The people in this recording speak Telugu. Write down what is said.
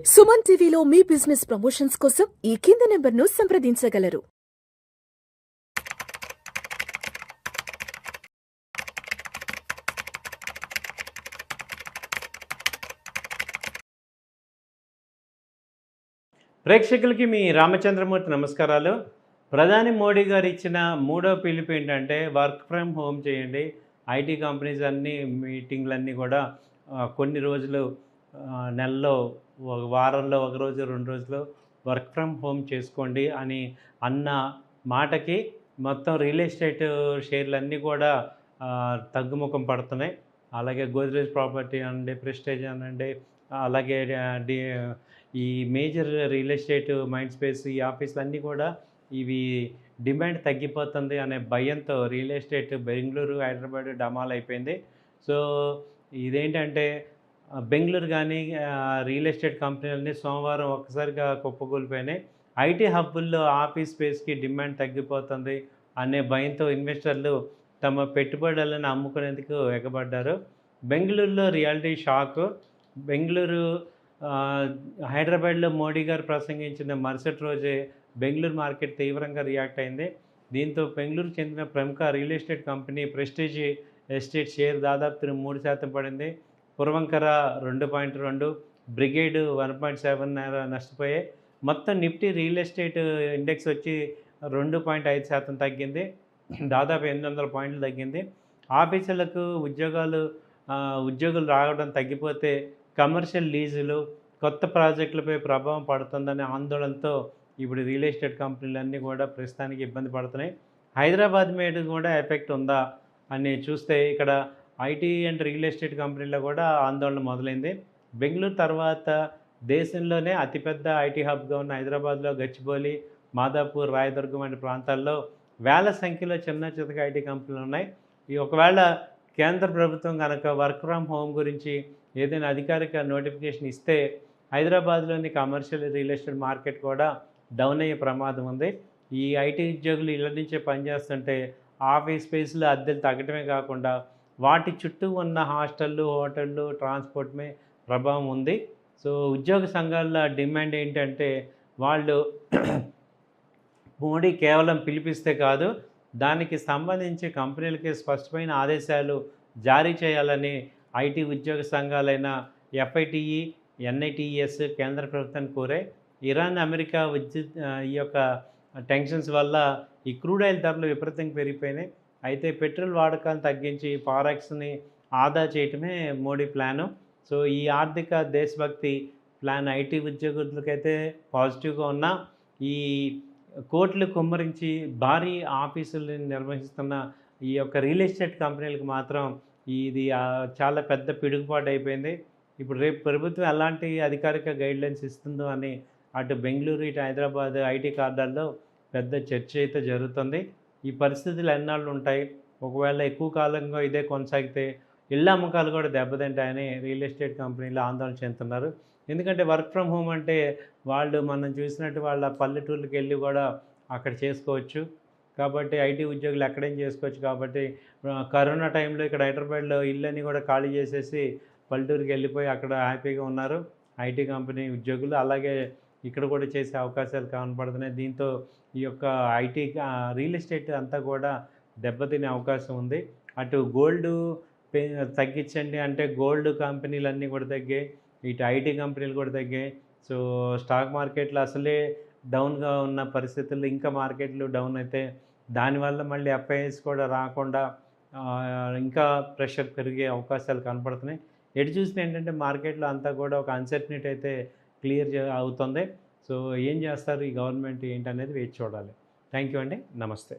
సుమన్ టీవీలో మీ బిజినెస్ ప్రమోషన్స్ కోసం ఈ కింది నెంబర్ను సంప్రదించగలరు. ప్రేక్షకులకి మీ రామచంద్రమూర్తి నమస్కారాలు. ప్రధాని మోడీ గారు ఇచ్చిన మూడో పిలుపు ఏంటంటే వర్క్ ఫ్రమ్ హోమ్ చేయండి. ఐటీ కంపెనీస్ అన్నీ మీటింగ్లన్నీ కూడా కొన్ని రోజులు నెలలో వారంలో ఒక రోజు 2 రోజులు వర్క్ ఫ్రమ్ హోమ్ చేసుకోండి అని అన్న మాటకి మొత్తం రియల్ ఎస్టేట్ షేర్లన్నీ కూడా తగ్గుముఖం పడుతున్నాయి. అలాగే గోద్రేజ్ ప్రాపర్టీ అనండి, ప్రెస్టేజ్ అనండి, అలాగే ఈ major real estate mind space ఈ ఆఫీసులు అన్నీ కూడా ఇవి డిమాండ్ తగ్గిపోతుంది అనే భయంతో రియల్ ఎస్టేట్ బెంగళూరు, హైదరాబాద్ డమాల్ అయిపోయింది. సో ఇదేంటంటే బెంగళూరు కానీ రియల్ ఎస్టేట్ కంపెనీలన్నీ సోమవారం ఒక్కసారిగా కుప్పకూలిపోయినాయి. ఐటీ హబ్బుల్లో ఆఫీస్ స్పేస్కి డిమాండ్ తగ్గిపోతుంది అనే భయంతో ఇన్వెస్టర్లు తమ పెట్టుబడులను అమ్ముకునేందుకు ఎగబడ్డారు. బెంగళూరులో రియాలిటీ షాక్. బెంగళూరు హైదరాబాద్లో మోడీ గారు ప్రసంగించిన మరుసటి రోజే బెంగళూరు మార్కెట్ తీవ్రంగా రియాక్ట్ అయింది. దీంతో బెంగళూరుకు చెందిన ప్రముఖ real estate company prestige estate share దాదాపు 3% పడింది. పురవంకర 2.2, బ్రిగేడ్ 1.7 నష్టపోయాయి. మొత్తం నిఫ్టీ రియల్ ఎస్టేట్ ఇండెక్స్ వచ్చి 2.5% తగ్గింది. దాదాపు 800 పాయింట్లు తగ్గింది. ఆఫీసులకు ఉద్యోగులు రావడం తగ్గిపోతే కమర్షియల్ లీజులు, కొత్త ప్రాజెక్టులపై ప్రభావం పడుతుందనే ఆందోళనతో ఇప్పుడు రియల్ ఎస్టేట్ కంపెనీలన్నీ కూడా ప్రస్తుతానికి ఇబ్బంది పడుతున్నాయి. హైదరాబాద్ మీద కూడా ఎఫెక్ట్ ఉందా అని చూస్తే ఇక్కడ ఐటీ అండ్ రియల్ ఎస్టేట్ కంపెనీలో కూడా ఆందోళన మొదలైంది. బెంగళూరు తర్వాత దేశంలోనే అతిపెద్ద ఐటీ హబ్గా ఉన్న హైదరాబాద్లో గచ్చిబౌలి, మాదాపూర్, రాయదుర్గం వంటి ప్రాంతాల్లో వేల సంఖ్యలో చిన్న చితక ఐటీ కంపెనీలు ఉన్నాయి. ఈ ఒకవేళ కేంద్ర ప్రభుత్వం కనుక వర్క్ ఫ్రమ్ హోమ్ గురించి ఏదైనా అధికారిక నోటిఫికేషన్ ఇస్తే హైదరాబాద్లోని కమర్షియల్ రియల్ ఎస్టేట్ మార్కెట్ కూడా డౌన్ అయ్యే ప్రమాదం ఉంది. ఈ ఐటీ ఉద్యోగులు ఇళ్ళ నుంచే పనిచేస్తుంటే ఆఫీస్ స్పేస్లో అద్దెలు తగ్గటమే కాకుండా వాటి చుట్టూ ఉన్న హాస్టళ్ళు, హోటళ్ళు, ట్రాన్స్పోర్ట్ మీద ప్రభావం ఉంది. సో ఉద్యోగ సంఘాల డిమాండ్ ఏంటంటే వాళ్ళు మోడీ కేవలం పిలిపిస్తే కాదు, దానికి సంబంధించి కంపెనీలకి స్పష్టమైన ఆదేశాలు జారీ చేయాలని ఐటీ ఉద్యోగ సంఘాలైన ఎఫ్ఐటిఈ, ఎన్ఐటిఎస్ కేంద్ర ప్రభుత్వాన్ని కోరాయి. ఇరాన్, అమెరికా ఈ యొక్క టెన్షన్స్ వల్ల ఈ క్రూడ్ ఆయిల్ ధరలు విపరీతంగా పెరిగిపోయినాయి. అయితే పెట్రోల్ వాడకాన్ని తగ్గించి ఫారెక్స్ని ఆదా చేయటమే మోడీ ప్లాను. సో ఈ ఆర్థిక దేశభక్తి ప్లాన్ ఐటీ ఉద్యోగులకైతే పాజిటివ్గా ఉన్నా, ఈ కోట్లు కుమ్మరించి భారీ ఆఫీసులను నిర్వహిస్తున్న ఈ యొక్క రియల్ ఎస్టేట్ కంపెనీలకు మాత్రం ఇది చాలా పెద్ద పిడుగుపాటు అయిపోయింది. ఇప్పుడు రేపు ప్రభుత్వం ఎలాంటి అధికారిక గైడ్లైన్స్ ఇస్తుందో అని అటు బెంగళూరు, ఇటు హైదరాబాద్ ఐటీ కార్డాల్లో పెద్ద చర్చ అయితే జరుగుతుంది. ఈ పరిస్థితులు ఎన్నాళ్ళు ఉంటాయి, ఒకవేళ ఎక్కువ కాలంగా ఇదే కొనసాగితే ఇళ్ళ అమ్మకాలు కూడా దెబ్బతింటాయని రియల్ ఎస్టేట్ కంపెనీలు ఆందోళన చెందుతున్నారు. ఎందుకంటే వర్క్ ఫ్రమ్ హోమ్ అంటే వాళ్ళు మనం చూసినట్టు వాళ్ళ పల్లెటూర్లకు వెళ్ళి కూడా అక్కడ చేసుకోవచ్చు. కాబట్టి ఐటీ ఉద్యోగులు ఎక్కడేం చేసుకోవచ్చు. కాబట్టి కరోనా టైంలో ఇక్కడ హైదరాబాద్లో ఇళ్ళని కూడా ఖాళీ చేసేసి పల్లెటూరుకి వెళ్ళిపోయి అక్కడ హ్యాపీగా ఉన్నారు ఐటీ కంపెనీ ఉద్యోగులు. అలాగే ఇక్కడ కూడా చేసే అవకాశాలు కనపడుతున్నాయి. దీంతో ఈ యొక్క ఐటీ రియల్ ఎస్టేట్ అంతా కూడా దెబ్బతినే అవకాశం ఉంది. అటు గోల్డ్ తగ్గించండి అంటే గోల్డ్ కంపెనీలన్నీ కూడా తగ్గాయి, ఇటు ఐటీ కంపెనీలు కూడా తగ్గాయి. సో స్టాక్ మార్కెట్లో అసలే డౌన్గా ఉన్న పరిస్థితుల్లో ఇంకా మార్కెట్లు డౌన్ అయితే దానివల్ల మళ్ళీ ఎఫ్ఐఎస్ కూడా రాకుండా ఇంకా ప్రెషర్ పెరిగే అవకాశాలు కనపడుతున్నాయి. ఎటు చూస్తే ఏంటంటే మార్కెట్లో అంతా కూడా ఒక అన్సర్టనిటీ అయితే క్లియర్ అవుతుంది. సో ఏం చేస్తారు ఈ గవర్నమెంట్ ఏంటనేది వేచి చూడాలి. థ్యాంక్ యూ అండి. నమస్తే.